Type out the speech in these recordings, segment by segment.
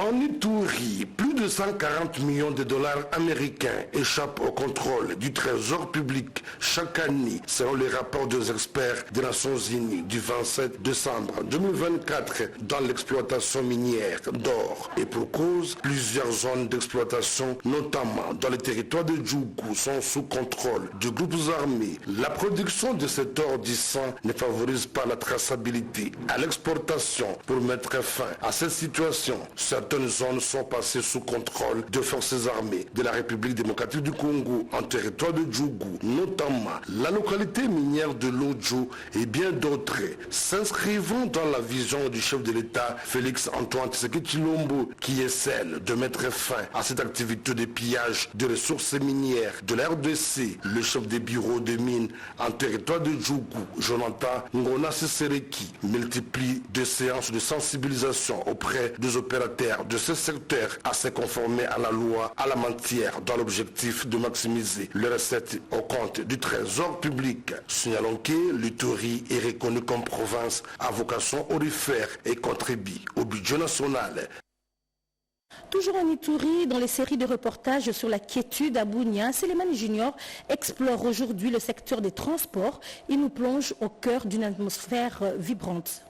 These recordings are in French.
En Ituri, plus de 140 millions de dollars américains échappent au contrôle du trésor public chaque année, selon les rapports des experts des Nations Unies du 27 décembre 2024 dans l'exploitation minière d'or. Et pour cause, plusieurs zones d'exploitation, notamment dans le territoire de Djougou, sont sous contrôle de groupes armés. La production de cet or du sang ne favorise pas la traçabilité à l'exportation. Pour mettre fin à cette situation, certaines zones sont passées sous contrôle de forces armées de la République démocratique du Congo en territoire de Djougou, notamment la localité minière de Lodjo et bien d'autres, s'inscrivant dans la vision du chef de l'État Félix Antoine Tshisekedi Tshilombo, qui est celle de mettre fin à cette activité de pillage de ressources minières de la RDC. Le chef des bureaux de mines en territoire de Djougou, Jonathan Ngona Sesereki, multiplie des séances de sensibilisation auprès des opérateurs de ce secteur à se conformer à la loi à la matière dans l'objectif de maximiser les recettes au compte du trésor public. Signalons que l'Ituri est reconnu comme province à vocation aurifère et contribue au budget national. Toujours en Ituri, dans les séries de reportages sur la quiétude à Bunia, Sélémane Junior explore aujourd'hui le secteur des transports. Il nous plonge au cœur d'une atmosphère vibrante.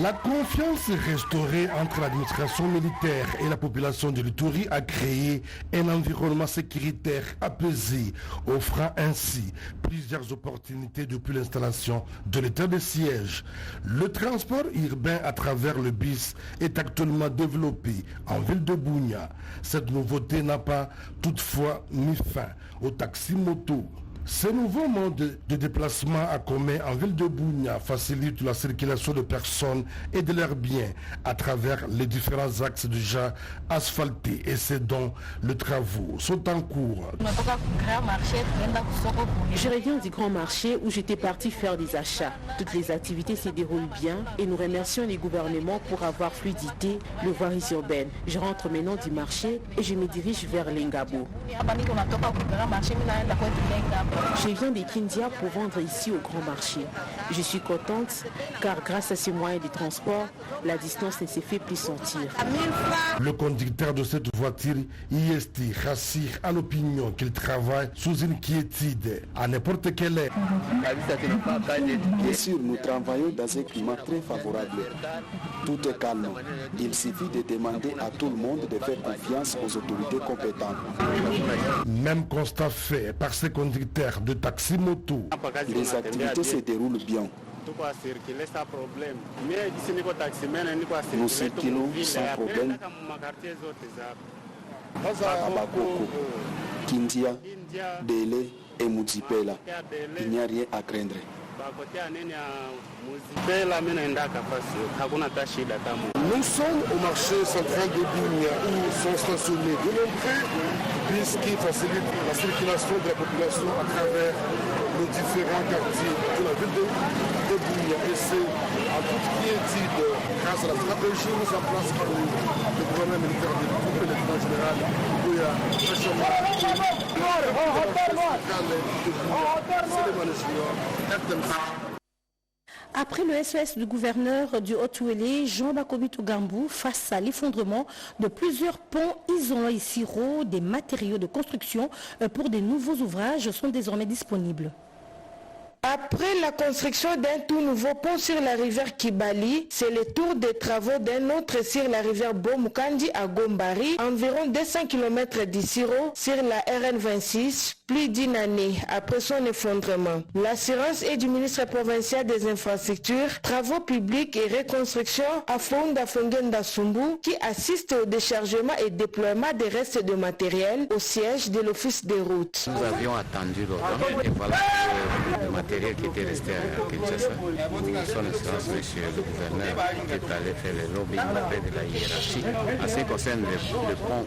La confiance restaurée entre l'administration militaire et la population de l'Ituri a créé un environnement sécuritaire apaisé, offrant ainsi plusieurs opportunités depuis l'installation de l'état de siège. Le transport urbain à travers le bus est actuellement développé en ville de Bunia. Cette nouveauté n'a pas toutefois mis fin au taxi-moto. Ce nouveau mode de déplacement à commun en ville de Bunia facilite la circulation de personnes et de leurs biens à travers les différents axes déjà asphaltés et c'est dont les travaux sont en cours. Je reviens du grand marché où j'étais parti faire des achats. Toutes les activités se déroulent bien et nous remercions les gouvernements pour avoir fluidité le voirie urbaine. Je rentre maintenant du marché et je me dirige vers Lengabo. Je viens de Kindia pour vendre ici au grand marché. Je suis contente car grâce à ces moyens de transport, la distance ne se fait plus sentir. Le conducteur de cette voiture, IST, rassure à l'opinion qu'il travaille sous une quiétude à n'importe quelle heure. Bien sûr, nous travaillons dans un climat très favorable. Tout est calme. Il suffit de demander à tout le monde de faire confiance aux autorités compétentes. Même constat fait par ces conducteurs de taxi-moto. Les activités se déroulent bien. Nous circulons sans problème. Abakoko, Kindia, Dele et Moudzipela. Il n'y a rien à craindre. Nous sommes au marché central de Bunia où sont stationnés de nombreux bus qui facilitent la circulation de la population à travers les différents quartiers de la ville de Bunia. Et c'est en toute quiétude, grâce à la stratégie mise en place par le gouvernement militaire de l'État, le président général Bouya Hachama, Après le SOS du gouverneur du Haut-Ouélé, Jean Bakobito Gambou, face à l'effondrement de plusieurs ponts isolants et sirop, des matériaux de construction pour des nouveaux ouvrages sont désormais disponibles. Après la construction d'un tout nouveau pont sur la rivière Kibali, c'est le tour des travaux d'un autre sur la rivière Bomukandi à Gombari, environ 200 km d'Issiro, sur la RN26, plus d'une année après son effondrement. L'assurance est du ministre provincial des infrastructures, travaux publics et reconstruction à Fonda Fongenda Sumbu, qui assiste au déchargement et déploiement des restes de matériel au siège de l'office des routes. Nous avions attendu longtemps et voilà le matériel qui était resté à Kinshasa. Son excellence, monsieur le gouverneur, est allé faire le lobbying auprès de la hiérarchie. En ce qui concerne le pont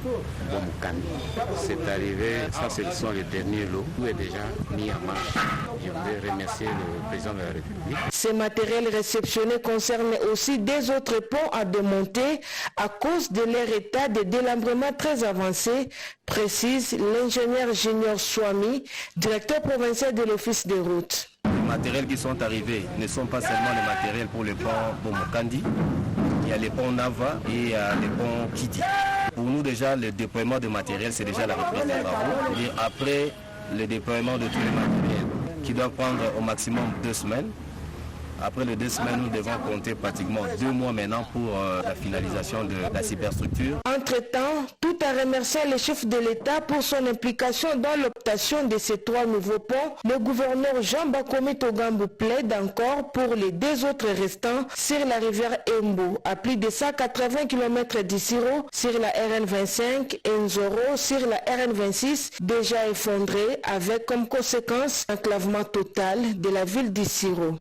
Bomukandi, c'est arrivé, ça ce sont les derniers lots, tout est déjà mis en marche. Je voudrais remercier le président de la République. Ces matériels réceptionnés concernent aussi des autres ponts à démonter à cause de leur état de délabrement très avancé, précise l'ingénieur Junior Swami, directeur provincial de l'Office des routes. matériels qui sont arrivés ne sont pas seulement les matériels pour le pont Bomokandi. Il y a les ponts Nava et il y a les ponts Kidi. Pour nous déjà, le déploiement de matériel, c'est déjà la reprise des travaux. Et après le déploiement de tous les matériels, qui doit prendre au maximum 2 semaines. Après les 2 semaines, nous devons compter pratiquement 2 mois maintenant pour la finalisation de la superstructure. Entre-temps, tout en remerciant le chef de l'État pour son implication dans l'optation de ces 3 nouveaux ponts, le gouverneur Jean Bakomi Togambu plaide encore pour les 2 autres restants sur la rivière Embo, à plus de 180 km d'Issiro, sur la RN25 et Nzoro sur la RN26, déjà effondrée, avec comme conséquence l'enclavement total de la ville d'Issiro.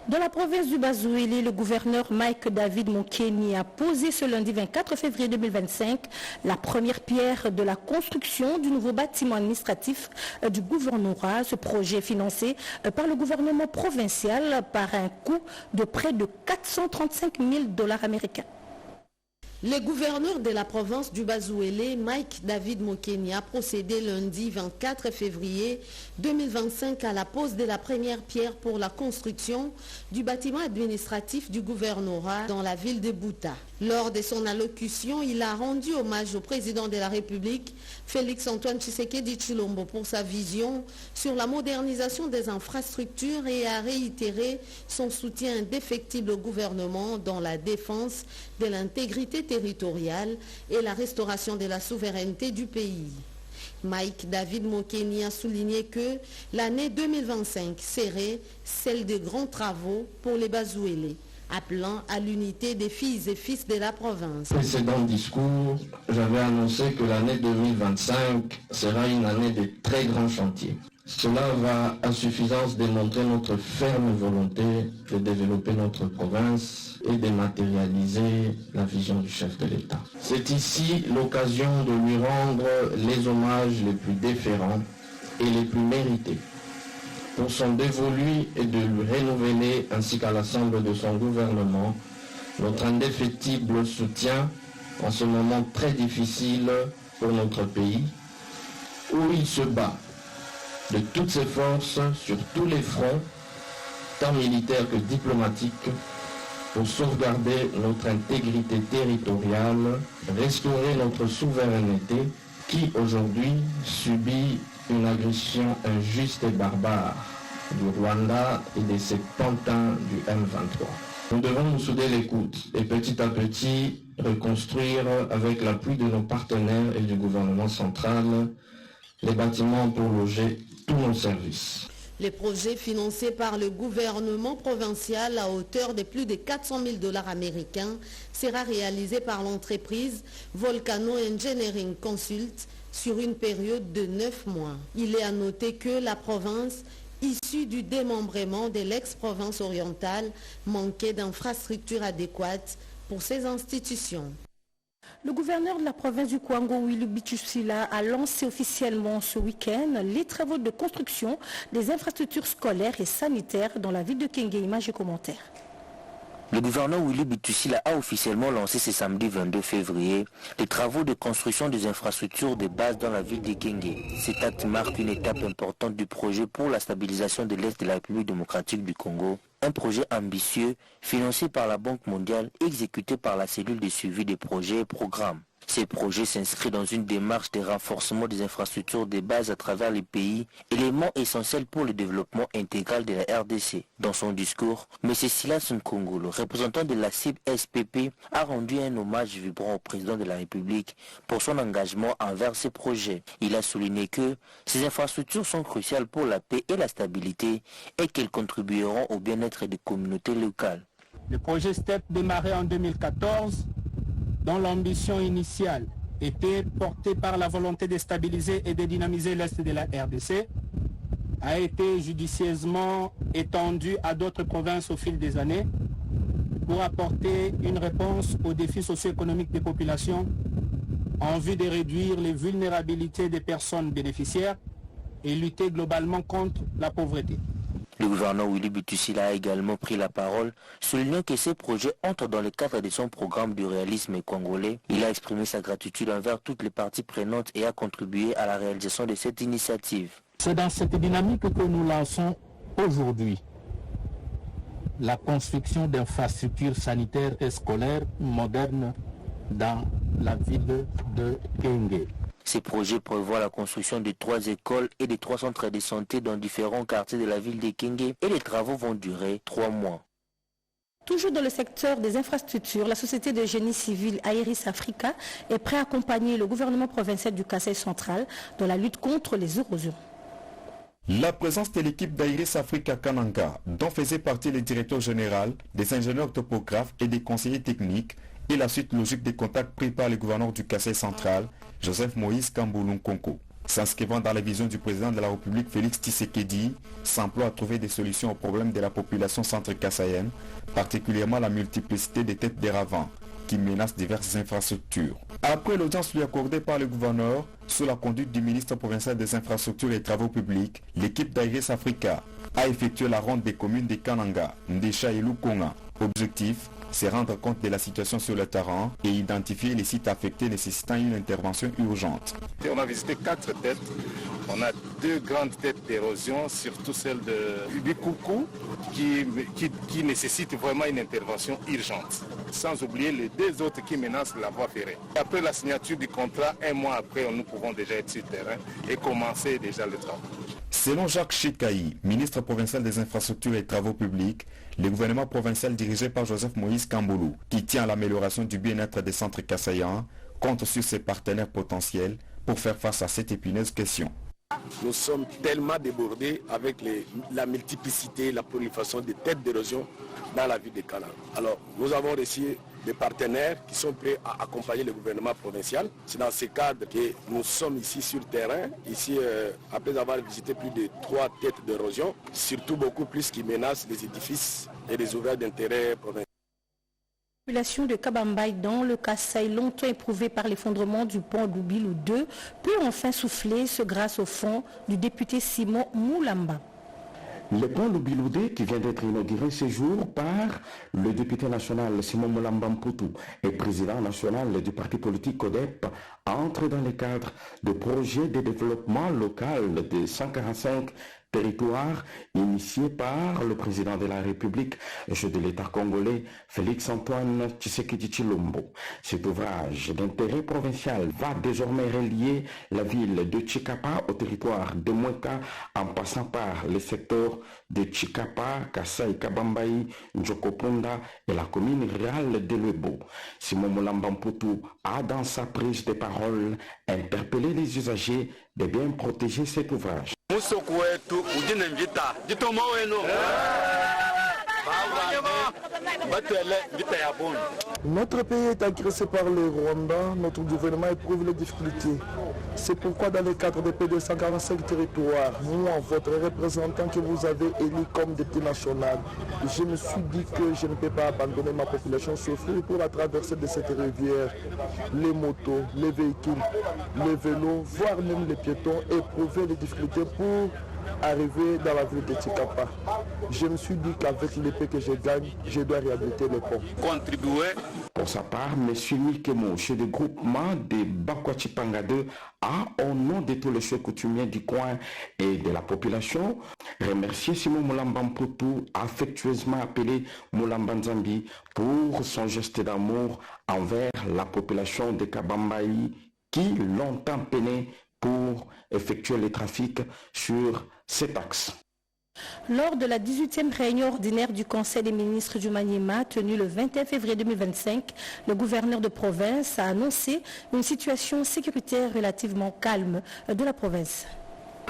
Dans la province du Bazouélé, le gouverneur Mike David Mokeni a posé ce lundi 24 février 2025 la première pierre de la construction du nouveau bâtiment administratif du gouvernorat. Ce projet est financé par le gouvernement provincial par un coût de près de 435 000 $ américains. Le gouverneur de la province du Bazouélé, Mike David Mokeni, a procédé lundi 24 février 2025 à la pose de la première pierre pour la construction du bâtiment administratif du gouvernorat dans la ville de Bouta. Lors de son allocution, il a rendu hommage au président de la République, Félix-Antoine Tshisekedi Tshilombo, pour sa vision sur la modernisation des infrastructures et a réitéré son soutien indéfectible au gouvernement dans la défense de l'intégrité territoriale et la restauration de la souveraineté du pays. Mike David Mokeni a souligné que l'année 2025 serait celle de grands travaux pour les Bazouélés, appelant à l'unité des filles et fils de la province. Précédent discours, j'avais annoncé que l'année 2025 sera une année de très grands chantiers. Cela va à suffisance démontrer notre ferme volonté de développer notre province et de matérialiser la vision du chef de l'État. C'est ici l'occasion de lui rendre les hommages les plus déférents et les plus mérités pour son dévolu et de lui renouveler ainsi qu'à l'ensemble de son gouvernement notre indéfectible soutien en ce moment très difficile pour notre pays où il se bat de toutes ses forces sur tous les fronts, tant militaires que diplomatiques, pour sauvegarder notre intégrité territoriale, restaurer notre souveraineté qui aujourd'hui subit une agression injuste et barbare du Rwanda et de ses pantins du M23. Nous devons nous souder les coudes et petit à petit reconstruire avec l'appui de nos partenaires et du gouvernement central les bâtiments pour loger tous nos services. Les projets financés par le gouvernement provincial à hauteur de plus de 400 000 $ américains sera réalisé par l'entreprise Volcano Engineering Consult sur une période de 9 mois. Il est à noter que la province, issue du démembrement de l'ex-province orientale, manquait d'infrastructures adéquates pour ces institutions. Le gouverneur de la province du Kwango, Willy Bitusila, a lancé officiellement ce week-end les travaux de construction des infrastructures scolaires et sanitaires dans la ville de Kenge. Images et commentaires. Le gouverneur Willy Bitusila a officiellement lancé ce samedi 22 février les travaux de construction des infrastructures de base dans la ville de Kenge. Cet acte marque une étape importante du projet pour la stabilisation de l'Est de la République démocratique du Congo. Un projet ambitieux, financé par la Banque mondiale, exécuté par la cellule de suivi des projets et programmes. Ces projets s'inscrivent dans une démarche de renforcement des infrastructures de base à travers les pays, élément essentiel pour le développement intégral de la RDC. Dans son discours, M. Silas Nkongolo, représentant de la CIP-SPP, a rendu un hommage vibrant au président de la République pour son engagement envers ces projets. Il a souligné que ces infrastructures sont cruciales pour la paix et la stabilité et qu'elles contribueront au bien-être des communautés locales. Le projet STEP démarré en 2014, dont l'ambition initiale était portée par la volonté de stabiliser et de dynamiser l'Est de la RDC, a été judicieusement étendu à d'autres provinces au fil des années pour apporter une réponse aux défis socio-économiques des populations en vue de réduire les vulnérabilités des personnes bénéficiaires et lutter globalement contre la pauvreté. Le gouverneur Willy Bitusila a également pris la parole, soulignant que ces projets entrent dans le cadre de son programme du réalisme congolais. Il a exprimé sa gratitude envers toutes les parties prenantes et a contribué à la réalisation de cette initiative. C'est dans cette dynamique que nous lançons aujourd'hui la construction d'infrastructures sanitaires et scolaires modernes dans la ville de Kenge. Ces projets prévoient la construction de 3 écoles et de 3 centres de santé dans différents quartiers de la ville de Kenge et les travaux vont durer 3 mois. Toujours dans le secteur des infrastructures, la société de génie civil Aeris Africa est prête à accompagner le gouvernement provincial du Kasaï central dans la lutte contre les érosions. La présence de l'équipe d'Aeris Africa Kananga, dont faisait partie le directeur général, des ingénieurs topographes et des conseillers techniques, est la suite logique des contacts pris par le gouverneur du Kasaï central, Joseph Moïse Kamboulou Nkonko. S'inscrivant dans la vision du président de la République Félix Tshisekedi, s'emploie à trouver des solutions aux problèmes de la population centre-kassaïenne, particulièrement la multiplicité des têtes de ravins qui menacent diverses infrastructures. Après l'audience lui accordée par le gouverneur, sous la conduite du ministre provincial des infrastructures et travaux publics, l'équipe d'Aeris Africa a effectué la ronde des communes de Kananga, Ndesha et Lukonga. Objectif, c'est rendre compte de la situation sur le terrain et identifier les sites affectés nécessitant une intervention urgente. On a visité 4 têtes. On a 2 grandes têtes d'érosion, surtout celle de Ubikoukou, qui nécessite vraiment une intervention urgente. Sans oublier les 2 autres qui menacent la voie ferrée. Après la signature du contrat, 1 mois après, nous pouvons déjà être sur le terrain et commencer déjà le travail. Selon Jacques Chikaï, ministre provincial des infrastructures et travaux publics, le gouvernement provincial dirigé par Joseph Moïse Kamboulou, qui tient à l'amélioration du bien-être des centres kassaïens, compte sur ses partenaires potentiels pour faire face à cette épineuse question. Nous sommes tellement débordés avec la multiplicité, la prolifération des têtes d'érosion dans la ville de Kananga. Alors, nous avons reçu des partenaires qui sont prêts à accompagner le gouvernement provincial. C'est dans ce cadre que nous sommes ici sur le terrain, après avoir visité plus de 3 têtes d'érosion, surtout beaucoup plus qui menacent les édifices et les ouvrages d'intérêt provincial. La population de Kabambaï dans le Kasaï, longtemps éprouvée par l'effondrement du pont d'Oubilou 2, peut enfin souffler, ce grâce au fonds du député Simon Moulamba. Le pont Loubilou 2 qui vient d'être inauguré ce jour par le député national Simon Moulamba Mpoutou et président national du parti politique CODEP entre dans le cadre de projets de développement local de 145 territoire initié par le président de la République et chef de l'État congolais Félix-Antoine Tshisekedi Tshilombo. Cet ouvrage d'intérêt provincial va désormais relier la ville de Tshikapa au territoire de Moueka en passant par les secteurs de Tshikapa, Kasaï, Kabambaï, Njokopunda et la commune rurale de Lwebo. Simon Moulamba Mpoutou a dans sa prise de parole interpellé les usagers de bien protéger cet ouvrage. Notre pays est agressé par le Rwanda, notre gouvernement éprouve les difficultés. C'est pourquoi dans le cadre des P245 territoires, moi, votre représentant que vous avez élu comme député national, je me suis dit que je ne peux pas abandonner ma population souffrir pour la traversée de cette rivière. Les motos, les véhicules, les vélos, voire même les piétons éprouver les difficultés pour arriver dans la ville de Tshikapa. Je me suis dit qu'avec l'épée que je gagne, je dois réhabiliter le pont. Contribuer. Pour sa part, M. Mikemo, chef du groupement de Bakwachipanga 2, a, au nom de tous les chefs coutumiers du coin et de la population, remercié Simon Moulamba Mpoutou, affectueusement appelé Moulamba Nzambi, pour son geste d'amour envers la population de Kabambaï qui longtemps peinait pour effectuer les trafics sur cet axe. Lors de la 18e réunion ordinaire du Conseil des ministres du Maniema, tenue le 21 février 2025, le gouverneur de province a annoncé une situation sécuritaire relativement calme de la province.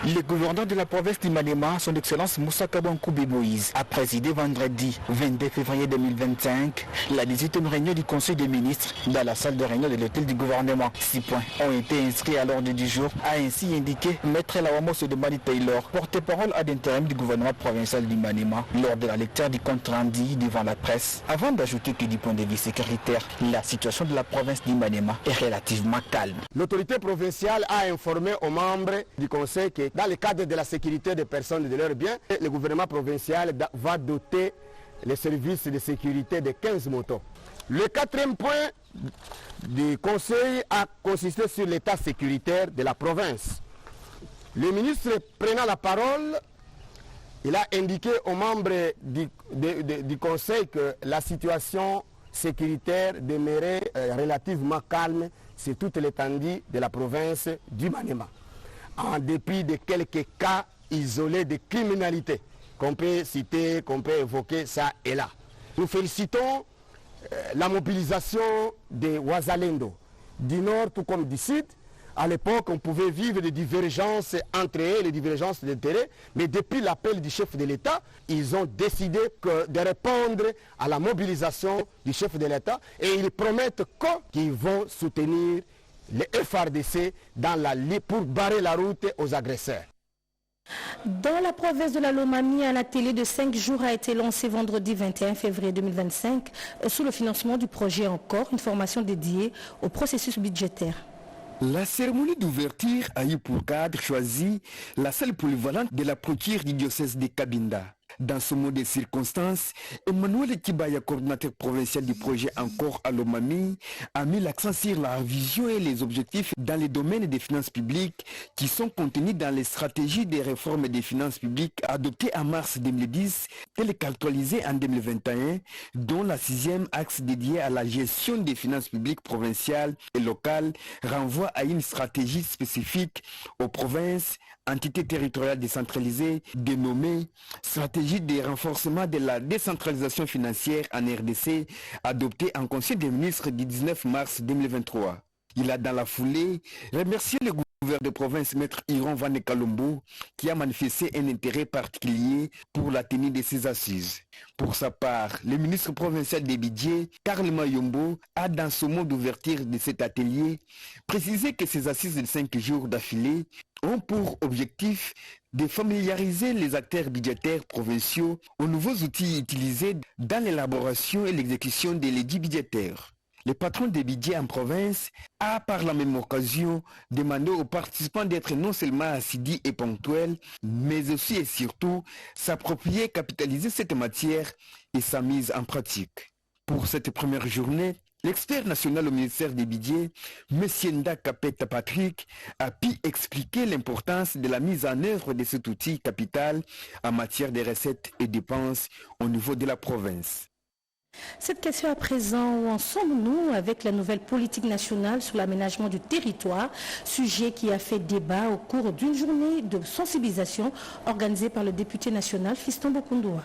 Le gouverneur de la province du Maniema, son excellence Moussa Kabankoubé Moïse, a présidé vendredi 22 février 2025 la 18e réunion du Conseil des ministres dans la salle de réunion de l'hôtel du gouvernement. 6 points ont été inscrits à l'ordre du jour, a ainsi indiqué Maître Lawamos de Mani Taylor, porte-parole ad intérim du gouvernement provincial du Maniema, lors de la lecture du compte rendu devant la presse, avant d'ajouter que du point de vue sécuritaire, la situation de la province du Maniema est relativement calme. L'autorité provinciale a informé aux membres du Conseil que dans le cadre de la sécurité des personnes et de leurs biens, le gouvernement provincial va doter les services de sécurité de 15 motos. Le 4e point du Conseil a consisté sur l'état sécuritaire de la province. Le ministre prenant la parole Il a indiqué aux membres du Conseil que la situation sécuritaire demeurait relativement calme sur toute l'étendue de la province du Maniema, en dépit de quelques cas isolés de criminalité qu'on peut citer, qu'on peut évoquer ça et là. Nous félicitons la mobilisation des Ouazalendo, du nord tout comme du sud. À l'époque, on pouvait vivre des divergences entre eux, les divergences d'intérêts, mais depuis l'appel du chef de l'État, ils ont décidé de répondre à la mobilisation du chef de l'État et ils promettent qu'ils vont soutenir les FRDC pour barrer la route aux agresseurs. Dans la province de la Lomami, un atelier de 5 jours a été lancé vendredi 21 février 2025 sous le financement du projet Encore, une formation dédiée au processus budgétaire. La cérémonie d'ouverture a eu pour cadre choisi la salle polyvalente de la procure du diocèse de Cabinda. Dans ce mot de circonstances, Emmanuel Kibaya, coordinateur provincial du projet Encore à Lomami, a mis l'accent sur la vision et les objectifs dans les domaines des finances publiques qui sont contenus dans les stratégies des réformes des finances publiques adoptées en mars 2010 et les actualisées en 2021, dont la 6e axe dédié à la gestion des finances publiques provinciales et locales renvoie à une stratégie spécifique aux provinces, entités territoriales décentralisées, dénommée stratégie de renforcement de la décentralisation financière en RDC, adoptée en Conseil des ministres du 19 mars 2023. Il a dans la foulée remercié le gouverneur de province, Maître Iron Van Kalombo, qui a manifesté un intérêt particulier pour la tenue de ces assises. Pour sa part, le ministre provincial des budgets, Karl Mayombo, a dans son mot d'ouverture de cet atelier précisé que ces assises de 5 jours d'affilée ont pour objectif de familiariser les acteurs budgétaires provinciaux aux nouveaux outils utilisés dans l'élaboration et l'exécution des lédits budgétaires. Le patron des budgets en province a par la même occasion demandé aux participants d'être non seulement assidus et ponctuels, mais aussi et surtout s'approprier, capitaliser cette matière et sa mise en pratique. Pour cette première journée, l'expert national au ministère des budgets, M. Nda Kapeta Patrick, a pu expliquer l'importance de la mise en œuvre de cet outil capital en matière de recettes et dépenses au niveau de la province. Cette question à présent, où en sommes-nous avec la nouvelle politique nationale sur l'aménagement du territoire, sujet qui a fait débat au cours d'une journée de sensibilisation organisée par le député national Fiston Bokundoua.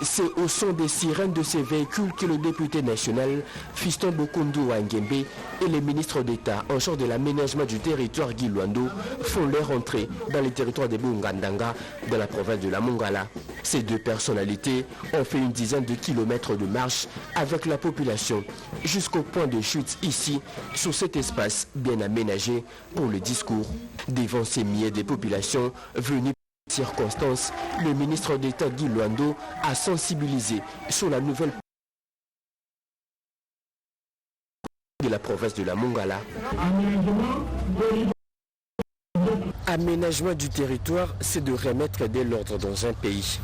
C'est au son des sirènes de ces véhicules que le député national Fiston Bokundoua Ngembe et les ministres d'État en charge de l'aménagement du territoire Guy Luando font leur entrée dans les territoires de Bungandanga, dans la province de la Mongala. Ces deux personnalités ont fait une dizaine de kilomètres de marche avec la population jusqu'au point de chute ici, sur cet espace bien aménagé pour le discours. Devant ces milliers de populations venues circonstances, le ministre d'État Guy Luando a sensibilisé sur la nouvelle de la province de la Mongala. Aménagement du territoire, c'est de remettre de l'ordre dans un pays.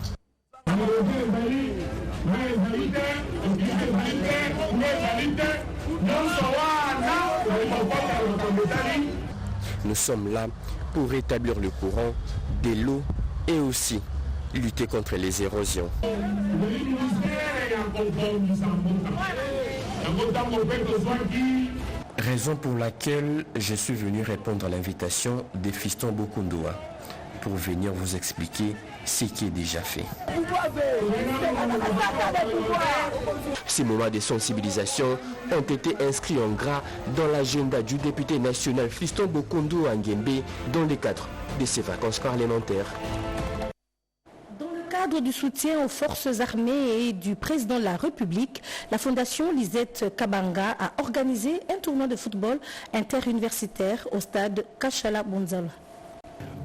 Nous sommes là pour rétablir le courant de l'eau et aussi lutter contre les érosions. Raison pour laquelle je suis venu répondre à l'invitation de Fiston Bokundoua pour venir vous expliquer ce qui est déjà fait. Ces moments de sensibilisation ont été inscrits en gras dans l'agenda du député national Fiston Bokundoua Ngembe dans le cadre de ses vacances parlementaires. Dans le cadre du soutien aux forces armées et du président de la République, la Fondation Lisette Kabanga a organisé un tournoi de football interuniversitaire au stade Kachala Bonzala.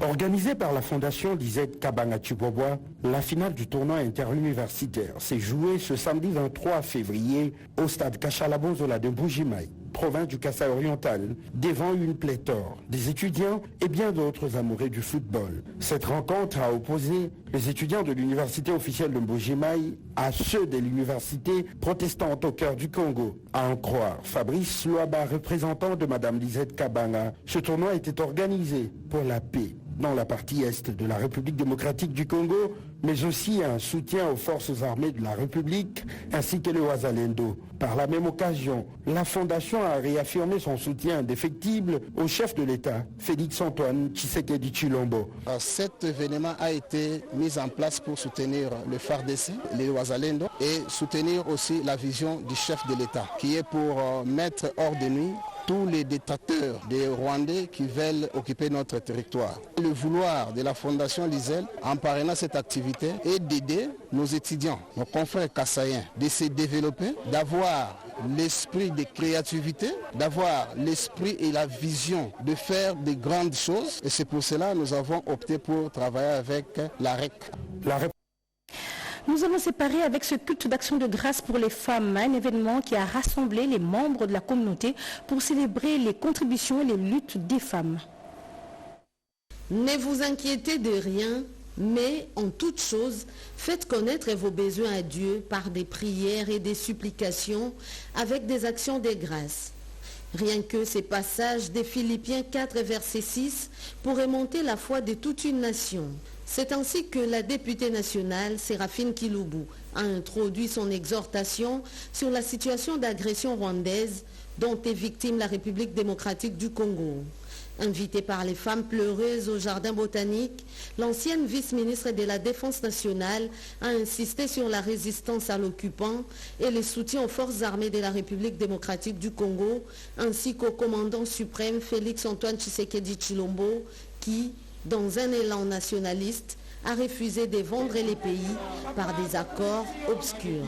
Organisée par la Fondation Lisette Kabanga Tubobwa, la finale du tournoi interuniversitaire s'est jouée ce samedi 23 février au stade Kachala Bonzola de Mbujimayi, province du Kasaï oriental, devant une pléthore des étudiants et bien d'autres amoureux du football. Cette rencontre a opposé les étudiants de l'université officielle de Mbujimayi à ceux de l'université protestante au cœur du Congo. À en croire Fabrice Luaba, représentant de Madame Lisette Kabanga, ce tournoi était organisé pour la paix dans la partie est de la République démocratique du Congo, mais aussi un soutien aux forces armées de la République ainsi que les Wazalendo. Par la même occasion, la Fondation a réaffirmé son soutien indéfectible au chef de l'État, Félix-Antoine Tshisekedi Tshilombo. Cet événement a été mis en place pour soutenir le FARDC, les Wazalendo, et soutenir aussi la vision du chef de l'État, qui est pour mettre hors de nuit tous les détracteurs des Rwandais qui veulent occuper notre territoire. Le vouloir de la Fondation Lisel, en parrainant cette activité, est d'aider nos étudiants, nos confrères kassaïens, de se développer, d'avoir l'esprit de créativité, d'avoir l'esprit et la vision de faire de grandes choses. Et c'est pour cela que nous avons opté pour travailler avec la REC. Nous allons séparer avec ce culte d'action de grâce pour les femmes, un événement qui a rassemblé les membres de la communauté pour célébrer les contributions et les luttes des femmes. Ne vous inquiétez de rien, mais en toute chose, faites connaître vos besoins à Dieu par des prières et des supplications avec des actions de grâce. Rien que ces passages des Philippiens 4, verset 6 pourraient monter la foi de toute une nation. C'est ainsi que la députée nationale, Séraphine Kiloubou, a introduit son exhortation sur la situation d'agression rwandaise dont est victime la République démocratique du Congo. Invitée par les femmes pleureuses au jardin botanique, l'ancienne vice-ministre de la Défense nationale a insisté sur la résistance à l'occupant et le soutien aux forces armées de la République démocratique du Congo, ainsi qu'au commandant suprême Félix-Antoine Tshisekedi Tshilombo, qui, dans un élan nationaliste, a refusé de vendre les pays par des accords obscurs.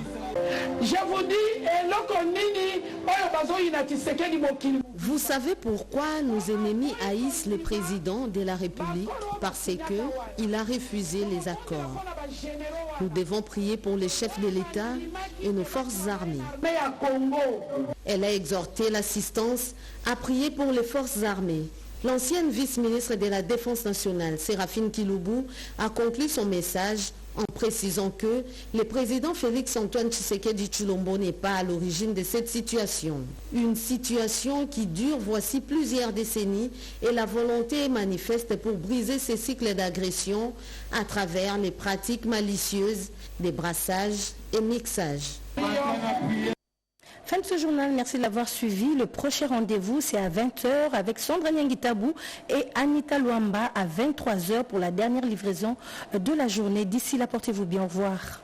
Je vous dis, vous savez pourquoi nos ennemis haïssent le président de la République? Parce qu'il a refusé les accords. Nous devons prier pour les chefs de l'État et nos forces armées. Elle a exhorté l'assistance à prier pour les forces armées. L'ancienne vice-ministre de la Défense nationale, Séraphine Kiloubou, a conclu son message en précisant que le président Félix-Antoine Tshisekedi Tshilombo n'est pas à l'origine de cette situation. Une situation qui dure voici plusieurs décennies et la volonté est manifeste pour briser ces cycles d'agression à travers les pratiques malicieuses des brassages et mixages. Fin de ce journal, merci de l'avoir suivi. Le prochain rendez-vous, c'est à 20h avec Sandra Nyangitabou et Anita Luamba à 23h pour la dernière livraison de la journée. D'ici là, portez-vous bien. Au revoir.